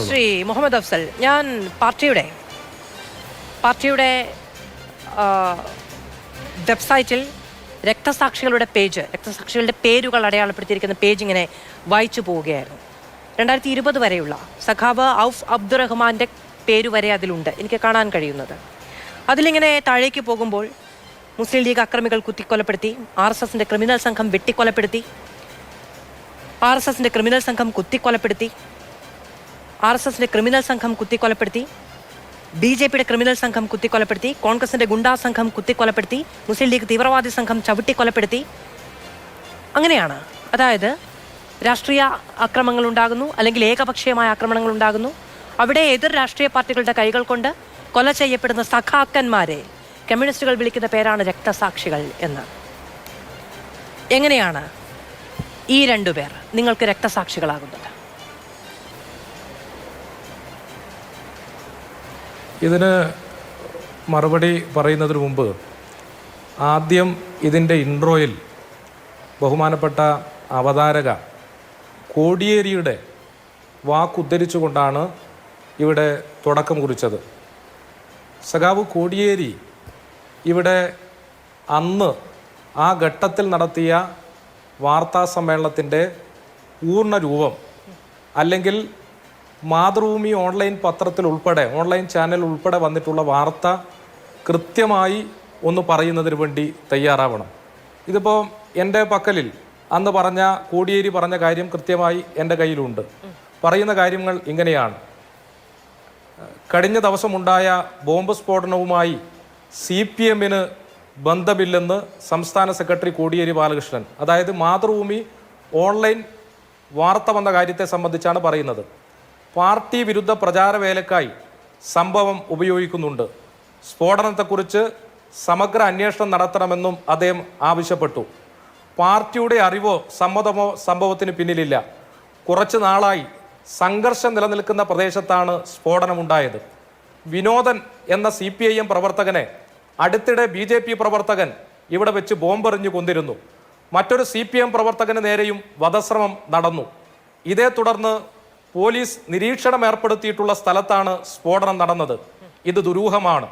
ശ്രീ മുഹമ്മദ് അഫ്സൽ, ഞാൻ പാർട്ടിയുടെ വെബ്സൈറ്റിൽ രക്തസാക്ഷികളുടെ പേരുകൾ അടയാളപ്പെടുത്തിയിരിക്കുന്ന പേജ് ഇങ്ങനെ വായിച്ചു പോവുകയായിരുന്നു. 2020 വരെയുള്ള സഖാവ് ഔഫ് അബ്ദുറഹ്മാൻ്റെ പേര് വരെ അതിലുണ്ട് എനിക്ക് കാണാൻ കഴിയുന്നത്. അതിലിങ്ങനെ താഴേക്ക് പോകുമ്പോൾ മുസ്ലിം ലീഗ് അക്രമികൾ കുത്തിക്കൊലപ്പെടുത്തി, RSSന്റെ ക്രിമിനൽ സംഘം വെട്ടിക്കൊലപ്പെടുത്തി, RSSന്റെ ക്രിമിനൽ സംഘം കുത്തിക്കൊലപ്പെടുത്തി, RSSന്റെ ക്രിമിനൽ സംഘം കുത്തിക്കൊലപ്പെടുത്തി, BJPയുടെ ക്രിമിനൽ സംഘം കുത്തിക്കൊലപ്പെടുത്തി, കോൺഗ്രസിന്റെ ഗുണ്ടാ സംഘം കുത്തിക്കൊലപ്പെടുത്തി, മുസ്ലിം ലീഗ് തീവ്രവാദി സംഘം ചവിട്ടിക്കൊലപ്പെടുത്തി. അങ്ങനെയാണ്. അതായത് രാഷ്ട്രീയ ആക്രമണങ്ങൾ ഉണ്ടാകുന്നു, അല്ലെങ്കിൽ ഏകപക്ഷീയമായ ആക്രമണങ്ങൾ ഉണ്ടാകുന്നു. അവിടെ എതിർ രാഷ്ട്രീയ പാർട്ടികളുടെ കൈകൾ കൊണ്ട് കൊല ചെയ്യപ്പെടുന്ന സഖാക്കന്മാരെ കമ്മ്യൂണിസ്റ്റുകൾ വിളിക്കുന്ന പേരാണ് രക്തസാക്ഷികൾ എന്ന്. എങ്ങനെയാണ് ഈ രണ്ടുപേർ നിങ്ങൾക്ക് രക്തസാക്ഷികളാകുന്നത്? ഇതിന് മറുപടി പറയുന്നതിന് മുമ്പ് ആദ്യം ഇതിൻ്റെ ഇൻട്രോയിൽ ബഹുമാനപ്പെട്ട അവതാരക കോടിയേരിയുടെ വാക്കുദ്ധരിച്ചുകൊണ്ടാണ് ഇവിടെ തുടക്കം കുറിച്ചത്. സഖാവ് കോടിയേരി ഇവിടെ അന്ന് ആ ഘട്ടത്തിൽ നടത്തിയ വാർത്താ സമ്മേളനത്തിൻ്റെ പൂർണ്ണ രൂപം, അല്ലെങ്കിൽ മാതൃഭൂമി ഓൺലൈൻ പത്രത്തിൽ ഉൾപ്പെടെ, ഓൺലൈൻ ചാനൽ ഉൾപ്പെടെ വന്നിട്ടുള്ള വാർത്ത കൃത്യമായി ഒന്ന് പറയുന്നതിന് വേണ്ടി തയ്യാറാവണം. ഇതിപ്പോൾ എൻ്റെ പക്കലിൽ അന്ന് പറഞ്ഞ കോടിയേരി പറഞ്ഞ കാര്യം കൃത്യമായി എൻ്റെ കയ്യിലുണ്ട്. പറയുന്ന കാര്യങ്ങൾ ഇങ്ങനെയാണ്: കഴിഞ്ഞ ദിവസമുണ്ടായ ബോംബ് സ്ഫോടനവുമായി CPMന് ബന്ധമില്ലെന്ന് സംസ്ഥാന സെക്രട്ടറി കോടിയേരി ബാലകൃഷ്ണൻ, അതായത് മാതൃഭൂമി ഓൺലൈൻ വാർത്ത വന്ന കാര്യത്തെ സംബന്ധിച്ചാണ് പറയുന്നത്. പാർട്ടി വിരുദ്ധ പ്രചാരവേലക്കായി സംഭവം ഉപയോഗിക്കുന്നുണ്ട്. സ്ഫോടനത്തെക്കുറിച്ച് സമഗ്ര അന്വേഷണം നടത്തണമെന്നും അദ്ദേഹം ആവശ്യപ്പെട്ടു. പാർട്ടിയുടെ അറിവോ സമ്മതമോ സംഭവത്തിന് പിന്നിലില്ല. കുറച്ച് നാളായി സംഘർഷം നിലനിൽക്കുന്ന പ്രദേശത്താണ് സ്ഫോടനമുണ്ടായത്. വിനോദൻ എന്ന CPIM പ്രവർത്തകനെ അടുത്തിടെ BJP പ്രവർത്തകൻ ഇവിടെ വെച്ച് ബോംബെറിഞ്ഞു കൊന്നിരുന്നു. മറ്റൊരു CPM പ്രവർത്തകന് നേരെയും വധശ്രമം നടന്നു. ഇതേ തുടർന്ന് പോലീസ് നിരീക്ഷണം ഏർപ്പെടുത്തിയിട്ടുള്ള സ്ഥലത്താണ് സ്ഫോടനം നടന്നത്. ഇത് ദുരൂഹമാണ്.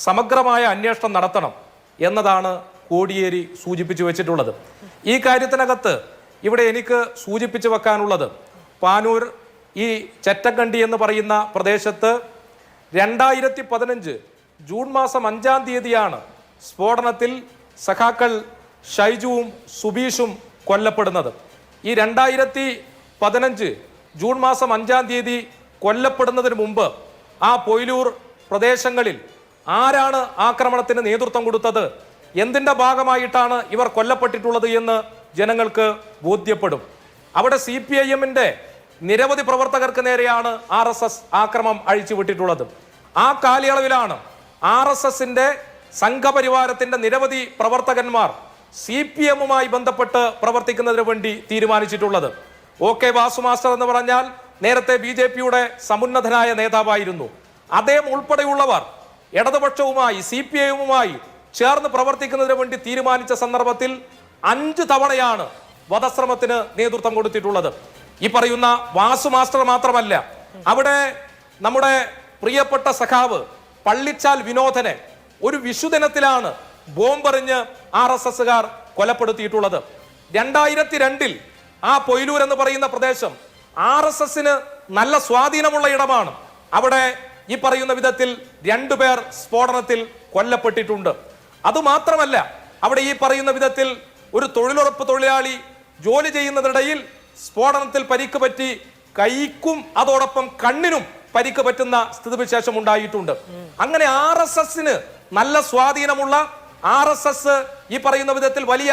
സമഗ്രമായ അന്വേഷണം നടത്തണം എന്നതാണ് കോടിയേരി സൂചിപ്പിച്ചു വെച്ചിട്ടുള്ളത്. ഈ കാര്യത്തിനകത്ത് ഇവിടെ എനിക്ക് സൂചിപ്പിച്ചു വെക്കാനുള്ളത്, പാനൂർ ഈ ചെറ്റക്കണ്ടി എന്ന് പറയുന്ന പ്രദേശത്ത് 2015 ജൂൺ മാസം 5-ാം തീയതിയാണ് സ്ഫോടനത്തിൽ സഖാക്കൾ ഷൈജുവും സുബീഷും കൊല്ലപ്പെടുന്നത്. ഈ 2015 ജൂൺ മാസം 5-ാം തീയതി കൊല്ലപ്പെടുന്നതിന് മുമ്പ് ആ പൊയിലൂർ പ്രദേശങ്ങളിൽ ആരാണ് ആക്രമണത്തിന് നേതൃത്വം കൊടുത്തത്, എന്തിൻ്റെ ഭാഗമായിട്ടാണ് ഇവർ കൊല്ലപ്പെട്ടിട്ടുള്ളത് എന്ന് ജനങ്ങൾക്ക് ബോധ്യപ്പെടും. അവിടെ CPIMന്റെ നിരവധി പ്രവർത്തകർക്ക് നേരെയാണ് RSS ആക്രമണം അഴിച്ചുവിട്ടിട്ടുള്ളത്. ആ കാലയളവിലാണ് RSSന്റെ സംഘപരിവാരത്തിന്റെ നിരവധി പ്രവർത്തകന്മാർ CPMുമായി ബന്ധപ്പെട്ട് പ്രവർത്തിക്കുന്നതിന് വേണ്ടി തീരുമാനിച്ചിട്ടുള്ളത്. OK വാസു മാസ്റ്റർ എന്ന് പറഞ്ഞാൽ നേരത്തെ BJPയുടെ സമുന്നതനായ നേതാവായിരുന്നു. അദ്ദേഹം ഉൾപ്പെടെയുള്ളവർ ഇടതുപക്ഷവുമായി CPIമുമായി ചേർന്ന് പ്രവർത്തിക്കുന്നതിന് വേണ്ടി തീരുമാനിച്ച സന്ദർഭത്തിൽ 5 തവണയാണ് വധശ്രമത്തിന് നേതൃത്വം കൊടുത്തിട്ടുള്ളത്. ഈ പറയുന്ന വാസു മാസ്റ്റർ മാത്രമല്ല, അവിടെ നമ്മുടെ പ്രിയപ്പെട്ട സഖാവ് പള്ളിച്ചാൽ വിനോദനെ ഒരു വിഷുദിനത്തിലാണ് ബോംബെറിഞ്ഞ് RSSകാർ കൊലപ്പെടുത്തിയിട്ടുള്ളത്. 2002 ആ പൊയിലൂർ എന്ന് പറയുന്ന പ്രദേശം RSSന് നല്ല സ്വാധീനമുള്ള ഇടമാണ്. അവിടെ ഈ പറയുന്ന വിധത്തിൽ 2 പേർ സ്ഫോടനത്തിൽ കൊല്ലപ്പെട്ടിട്ടുണ്ട്. അതുമാത്രമല്ല, അവിടെ ഈ പറയുന്ന വിധത്തിൽ ഒരു തൊഴിലുറപ്പ് തൊഴിലാളി ജോലി ചെയ്യുന്നതിനിടയിൽ സ്ഫോടനത്തിൽ പരിക്ക് പറ്റി കൈക്കും അതോടൊപ്പം കണ്ണിനും പരിക്ക് പറ്റുന്ന സ്ഥിതിവിശേഷം ഉണ്ടായിട്ടുണ്ട്. അങ്ങനെ RSSന് നല്ല സ്വാധീനമുള്ള, RSS ഈ പറയുന്ന വിധത്തിൽ വലിയ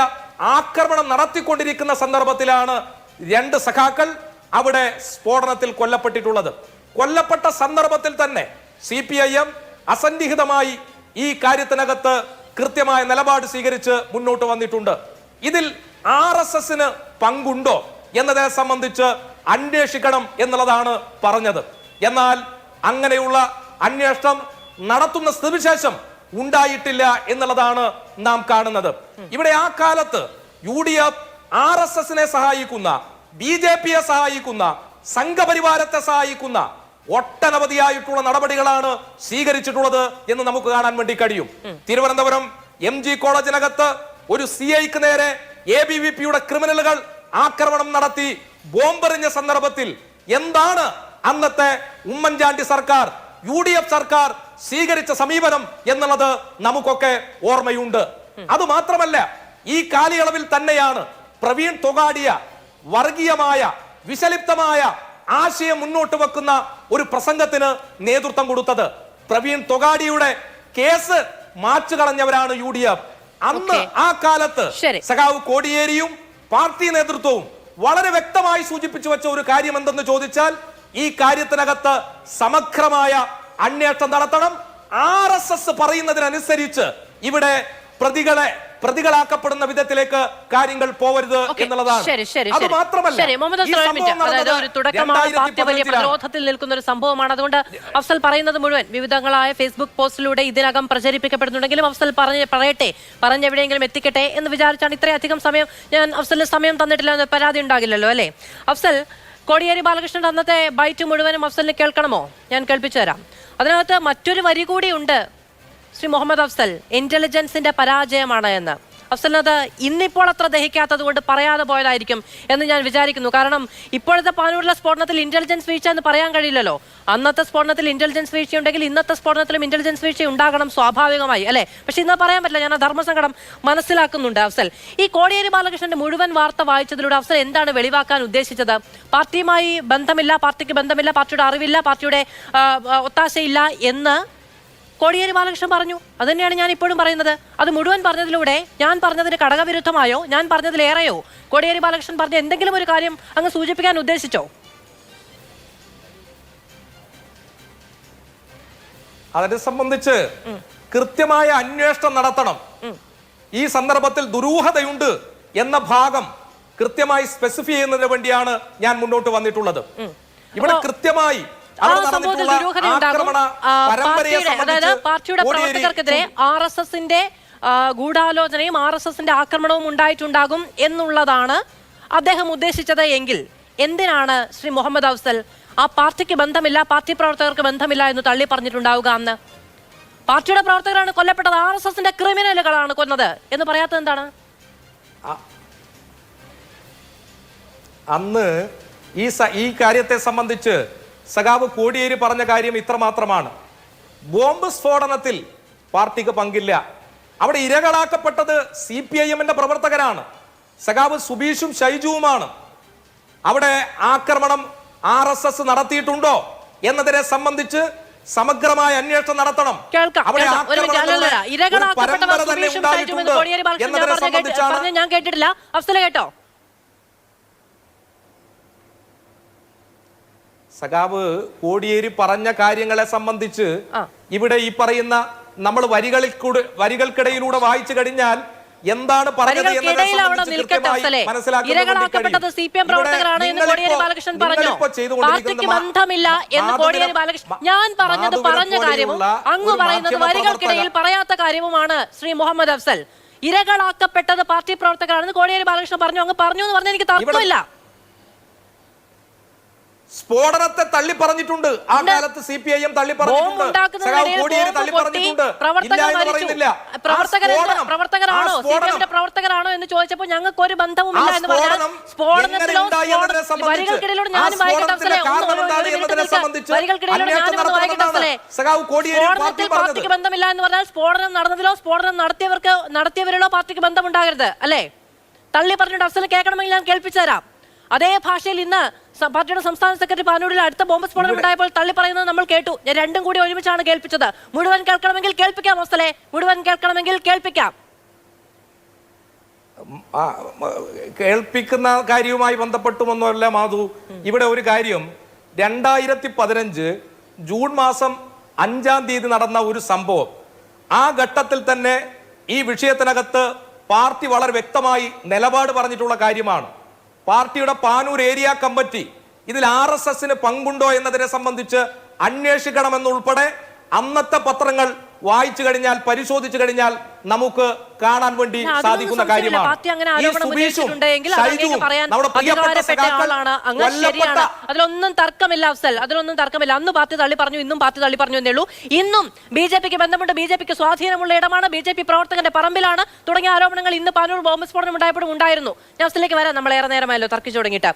ആക്രമണം നടത്തിക്കൊണ്ടിരിക്കുന്ന സന്ദർഭത്തിലാണ് 2 സഖാക്കൾ അവിടെ സ്ഫോടനത്തിൽ കൊല്ലപ്പെട്ടിട്ടുള്ളത്. കൊല്ലപ്പെട്ട സന്ദർഭത്തിൽ തന്നെ CPIM അസന്നിഹിതമായി ഈ കാര്യത്തിനകത്ത് കൃത്യമായ നിലപാട് സ്വീകരിച്ച് മുന്നോട്ട് വന്നിട്ടുണ്ട്. ഇതിൽ RSSന് പങ്കുണ്ടോ എന്നതിനെ സംബന്ധിച്ച് അന്വേഷിക്കണം എന്നുള്ളതാണ് പറഞ്ഞത്. എന്നാൽ അങ്ങനെയുള്ള അന്വേഷണം നടത്തുന്ന സ്ഥിതിവിശേഷം ഉണ്ടായിട്ടില്ല എന്നുള്ളതാണ് നാം കാണുന്നത്. ഇവിടെ ആ കാലത്ത് UDF RSSനെ സഹായിക്കുന്ന, BJPയെ സഹായിക്കുന്ന സംഘപരിവാരത്തെ സഹായിക്കുന്ന ഒട്ടനവധിയായിട്ടുള്ള നടപടികളാണ് സ്വീകരിച്ചിട്ടുള്ളത് എന്ന് നമുക്ക് കാണാൻ വേണ്ടി കഴിയും. തിരുവനന്തപുരം MG കോളേജിനകത്ത് ഒരു CIക്ക് നേരെ ABVPയുടെ ക്രിമിനലുകൾ ആക്രമണം നടത്തി ബോംബെറിഞ്ഞ സന്ദർഭത്തിൽ എന്താണ് അന്നത്തെ ഉമ്മൻചാണ്ടി സർക്കാർ, UDF സർക്കാർ സ്വീകരിച്ച സമീപനം എന്നുള്ളത് നമുക്കൊക്കെ ഓർമ്മയുണ്ട്. അതുമാത്രമല്ല, ഈ കാലയളവിൽ തന്നെയാണ് പ്രവീൺ തൊഗാഡിയ വർഗീയമായ വിഷലിപ്തമായ ആശയം മുന്നോട്ട് വെക്കുന്ന ഒരു പ്രസംഗത്തിന് നേതൃത്വം കൊടുത്തത്. പ്രവീൺ തൊഗാഡിയുടെ കേസ് മാച്ചു കളഞ്ഞവരാണ് UDF. അന്ന് ആ കാലത്ത് സഖാവ് കോടിയേരിയും പാർട്ടി നേതൃത്വവും വളരെ വ്യക്തമായി സൂചിപ്പിച്ചു വെച്ച ഒരു കാര്യം എന്തെന്ന് ചോദിച്ചാൽ, ഈ കാര്യത്തിനകത്ത് സമഗ്രമായ അന്വേഷണം നടത്തണം. RSS പറയുന്നതിനനുസരിച്ച് ഇവിടെ പ്രതികളാക്കപ്പെടുന്ന വിധത്തിലേക്ക് കാര്യങ്ങൾ പോവരുത് എന്നുള്ളതാണ്. അത് മാത്രമല്ല, പ്രതിരോധത്തിൽ നിൽക്കുന്ന ഒരു സംഭവമാണ്. അതുകൊണ്ട് അഫ്സൽ പറയുന്നത് മുഴുവൻ വിവിധങ്ങളായ ഫേസ്ബുക്ക് പോസ്റ്റിലൂടെ ഇതിനകം പ്രചരിപ്പിക്കപ്പെടുന്നുണ്ടെങ്കിലും അഫ്സൽ പറഞ്ഞെവിടെയെങ്കിലും എത്തിക്കട്ടെ എന്ന് വിചാരിച്ചാണ് ഇത്രയധികം സമയം ഞാൻ അഫ്സലിന് സമയം തന്നിട്ടില്ല എന്ന് പരാതി ഉണ്ടാകില്ലല്ലോ അല്ലേ? അഫ്സൽ, കോടിയേരി ബാലകൃഷ്ണന്റെ അന്നത്തെ ബൈറ്റ് മുഴുവനും അഫ്സലിന് കേൾക്കണമോ? ഞാൻ കേൾപ്പിച്ചു തരാം. അതിനകത്ത് മറ്റൊരു വരി കൂടിയുണ്ട് ശ്രീ മുഹമ്മദ് അഫ്സൽ, ഇന്റലിജൻസിന്റെ പരാജയമാണ് എന്ന്. അഫ്സലിനത് ഇന്നിപ്പോൾ അത്ര ദഹിക്കാത്തത് കൊണ്ട് പറയാതെ പോയതായിരിക്കും എന്ന് ഞാൻ വിചാരിക്കുന്നു. കാരണം ഇപ്പോഴത്തെ പാനൂരിലെ സ്ഫോടനത്തിൽ ഇന്റലിജൻസ് വീഴ്ച എന്ന് പറയാൻ കഴിയില്ലല്ലോ. അന്നത്തെ സ്ഫോടനത്തിൽ ഇന്റലിജൻസ് വീഴ്ചയുണ്ടെങ്കിൽ ഇന്നത്തെ സ്ഫോടനത്തിലും ഇന്റലിജൻസ് വീഴ്ച ഉണ്ടാകണം സ്വാഭാവികമായി, അല്ലെ? പക്ഷെ ഇന്ന് പറയാൻ പറ്റില്ല. ഞാൻ ആ ധർമ്മസങ്കടം മനസ്സിലാക്കുന്നുണ്ട്. അഫ്സൽ, ഈ കോടിയേരി ബാലകൃഷ്ണന്റെ മുഴുവൻ വാർത്ത വായിച്ചതിലൂടെ അഫ്സൽ എന്താണ് വെളിവാക്കാൻ ഉദ്ദേശിച്ചത്? പാർട്ടിയുമായി ബന്ധമില്ല, പാർട്ടിക്ക് ബന്ധമില്ല, പാർട്ടിയുടെ അറിവില്ല, പാർട്ടിയുടെ ഒത്താശയില്ല എന്ന് കോടിയേരി ബാലകൃഷ്ണൻ പറഞ്ഞു. അത് തന്നെയാണ് ഞാൻ ഇപ്പോഴും പറയുന്നത്. അത് മുഴുവൻ പറഞ്ഞതിലൂടെ ഞാൻ പറഞ്ഞതിന് ഘടകവിരുദ്ധമായോ, ഞാൻ പറഞ്ഞതിലേറെയോ കോടിയേരി ബാലകൃഷ്ണൻ പറഞ്ഞ എന്തെങ്കിലും ഒരു കാര്യം അങ്ങ് സൂചിപ്പിക്കാൻ ഉദ്ദേശിച്ചോ? അതിനെ സംബന്ധിച്ച് കൃത്യമായ അന്വേഷണം നടത്തണം. ഈ സന്ദർഭത്തിൽ ദുരൂഹതയുണ്ട് എന്ന ഭാഗം കൃത്യമായി സ്പെസിഫൈ ചെയ്യുന്നതിന് വേണ്ടിയാണ് ഞാൻ മുന്നോട്ട് വന്നിട്ടുള്ളത്. ഇവിടെ കൃത്യമായി പാർട്ടിയുടെ പ്രവർത്തകർക്കെതിരെ RSSന്റെ ഗൂഢാലോചനയും RSSന്റെ ആക്രമണവും ഉണ്ടായിട്ടുണ്ടാകും എന്നുള്ളതാണ് അദ്ദേഹം ഉദ്ദേശിച്ചത് എങ്കിൽ എന്തിനാണ് ശ്രീ മുഹമ്മദ് അഫ്സൽ ആ പാർട്ടിക്ക് ബന്ധമില്ല, പാർട്ടി പ്രവർത്തകർക്ക് ബന്ധമില്ല എന്ന് തള്ളി പറഞ്ഞിട്ടുണ്ടാവുക? അന്ന് പാർട്ടിയുടെ പ്രവർത്തകരാണ് കൊല്ലപ്പെട്ടത്, RSSന്റെ ക്രിമിനലുകളാണ് കൊന്നത് എന്ന് പറയാത്തത് എന്താണ്? അന്ന് ഈ കാര്യത്തെ സംബന്ധിച്ച് സഖാവ് കോടിയേരി പറഞ്ഞ കാര്യം ഇത്ര മാത്രമാണ്: ബോംബ് സ്ഫോടനത്തിൽ പാർട്ടിക്ക് പങ്കില്ല. അവിടെ ഇരകളാക്കപ്പെട്ടത് CPIMന്റെ പ്രവർത്തകരാണ്, സഖാവ് സുബീഷും ഷൈജുവുമാണ്. അവിടെ ആക്രമണം RSS നടത്തിയിട്ടുണ്ടോ എന്നതിനെ സംബന്ധിച്ച് സമഗ്രമായ അന്വേഷണം നടത്തണം. അവിടെ ഞാൻ കേട്ടിട്ടില്ല. അഫ്സൽ കേട്ടോ? സഖാവ് കോടിയേരി പറഞ്ഞ കാര്യങ്ങളെ സംബന്ധിച്ച് ഇവിടെ ഈ പറയുന്ന നമ്മൾ വരികൾക്കിടയിലൂടെ വായിച്ചു കഴിഞ്ഞാൽ എന്താണ് പറഞ്ഞത് ഇരകളാക്കപ്പെട്ടത് CPM പ്രവർത്തകരാണ് എന്ന് കോടിയേരി ബാലകൃഷ്ണൻ പറഞ്ഞു. പാർട്ടിക്ക് ബന്ധമില്ല എന്ന് കോടിയേരി ബാലകൃഷ്ണൻ. ഞാൻ പറഞ്ഞത് പറഞ്ഞ കാര്യവും അങ്ങ് പറയുന്നത് വരികൾക്കിടയിൽ പറയാത്ത കാര്യവുമാണ് ശ്രീ മുഹമ്മദ് അഫ്സൽ. ഇരകളാക്കപ്പെട്ടത് പാർട്ടി പ്രവർത്തകരാണെന്ന് കോടിയേരി ബാലകൃഷ്ണൻ പറഞ്ഞു. അങ്ങ് പറഞ്ഞു എന്ന് പറഞ്ഞാൽ എനിക്ക് തർക്കമില്ല. സ്ഫോടനത്തെ തള്ളി പറഞ്ഞിട്ടുണ്ട്. ആ കാലത്ത് CPIM തള്ളി പറഞ്ഞിട്ടുണ്ട്, പ്രവർത്തകരാണോ എന്ന് ചോദിച്ചപ്പോൾ ഞങ്ങൾക്ക് ഒരു ബന്ധവുമില്ല എന്ന് പറഞ്ഞാൽ വരികൾക്കിടയിലൂടെ ഞാനും പാർട്ടിക്ക് ബന്ധമില്ല എന്ന് പറഞ്ഞാൽ സ്ഫോടനം നടന്നതിലോ സ്ഫോടനം നടത്തിയവരിലോ പാർട്ടിക്ക് ബന്ധമുണ്ടാകരുത്, അല്ലേ? തള്ളി പറഞ്ഞിട്ട് അഫ്സൽ കേൾക്കണമെങ്കിൽ ഞാൻ കേൾപ്പിച്ചു തരാം. അതേ ഭാഷയിൽ ഇന്ന് പാർട്ടിയുടെ സംസ്ഥാന സെക്രട്ടറി പാനൂരിൽ അടുത്ത ബോംബ് സ്ഫോടനം ഉണ്ടായപ്പോൾ തള്ളി പറയുന്നത് നമ്മൾ കേട്ടു. ഞാൻ രണ്ടും കൂടി ഒരുമിച്ചാണ് കേൾപ്പിച്ചത്. മുഴുവൻ കേൾക്കണമെങ്കിൽ കേൾപ്പിക്കാം അഫ്സലെ, മുഴുവൻ കേൾക്കണമെങ്കിൽ കേൾപ്പിക്കാം. കേൾപ്പിക്കുന്ന കാര്യവുമായി ബന്ധപ്പെട്ടുമൊന്നുമല്ല മാധു. ഇവിടെ ഒരു കാര്യം, 2015 ജൂൺ മാസം 5-ാം തീയതി നടന്ന ഒരു സംഭവം, ആ ഘട്ടത്തിൽ തന്നെ ഈ വിഷയത്തിനകത്ത് പാർട്ടി വളരെ വ്യക്തമായി നിലപാട് പറഞ്ഞിട്ടുള്ള കാര്യമാണ്. പാർട്ടിയുടെ പാനൂർ ഏരിയ കമ്മിറ്റി ഇതിൽ RSSന് പങ്കുണ്ടോ എന്നതിനെ സംബന്ധിച്ച് അന്വേഷിക്കണമെന്നുൾപ്പെടെ അന്നത്തെ പത്രങ്ങൾ വായിച്ചു കഴിഞ്ഞാൽ പരിശോധിച്ചു കഴിഞ്ഞാൽ നമുക്ക് കാണാൻ വേണ്ടി സാധിക്കുന്ന കാര്യമാണ്. ഈ സുബീഷും ഷൈജുവും നമ്മുടെ പ്രിയപ്പെട്ട സഖാക്കൾ കൊല്ലപ്പെട്ട അതിലൊന്നും തർക്കമില്ല അഫ്സൽ, അതിലൊന്നും തർക്കമില്ല. അന്ന് പാർട്ടി തള്ളി പറഞ്ഞു, ഇന്നും പാർട്ടി തള്ളി പറഞ്ഞു എന്നേ ഉള്ളൂ. ഇന്നും ബി.ജെ.പിക്ക് ബന്ധമുണ്ട്, ബി.ജെ.പിക്ക് സ്വാധീനമുള്ള ഇടമാണ്, ബി.ജെ.പി പ്രവർത്തകന്റെ പറമ്പിലാണ് തുടങ്ങിയ ആരോപണങ്ങൾ ഇന്ന് പാനൂർ ബോംബ് സ്ഫോടനം ഉണ്ടായപ്പോഴും ഉണ്ടായിരുന്നു. ഞാൻ അഫ്സലിലേക്ക് വരാം, നമ്മൾ ഏറെ നേരമായല്ലോ തർക്കിച്ചു തുടങ്ങിയിട്ട്.